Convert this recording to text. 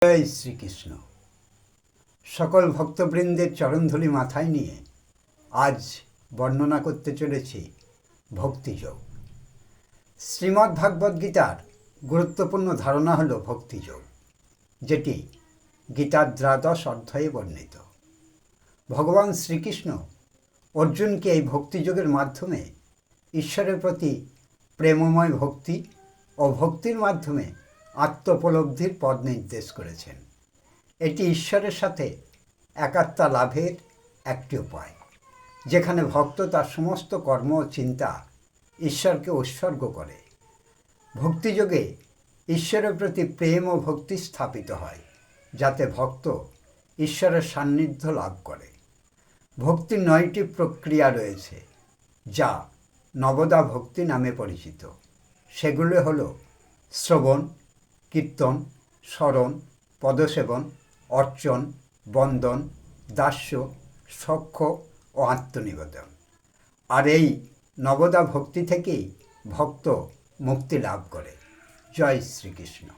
জয় শ্রীকৃষ্ণ। সকল ভক্তবৃন্দের চরণধূলি মাথায় নিয়ে আজ বর্ণনা করতে চলেছি ভক্তিযোগ। শ্রীমদ্ ভাগবত গীতার গুরুত্বপূর্ণ ধারণা হল ভক্তিযোগ, যেটি গীতার দ্বাদশ অধ্যায়ে বর্ণিত। ভগবান শ্রীকৃষ্ণ অর্জুনকে এই ভক্তিযোগের মাধ্যমে ঈশ্বরের প্রতি প্রেমময় ভক্তি ও ভক্তির মাধ্যমে আত্মোপলব্ধির পথ নির্দেশ করেছেন। এটি ঈশ্বরের সাথে একাত্মতা লাভের একটি উপায়, যেখানে ভক্ত তার সমস্ত কর্ম ও চিন্তা ঈশ্বরকে উৎসর্গ করে। ভক্তিযোগে ঈশ্বরের প্রতি প্রেম ও ভক্তি স্থাপিত হয়, যাতে ভক্ত ঈশ্বরের সান্নিধ্য লাভ করে। ভক্তির 9টি প্রক্রিয়া রয়েছে, যা নবদা ভক্তি নামে পরিচিত। সেগুলো হলো শ্রবণ, কীর্তন, স্মরণ, পদসেবন, অর্চন, বন্দন, দাস্য, সখ্য ও আত্মনিবেদন। আর এই নবদা ভক্তি থেকেই ভক্ত মুক্তি লাভ করে। জয় শ্রীকৃষ্ণ।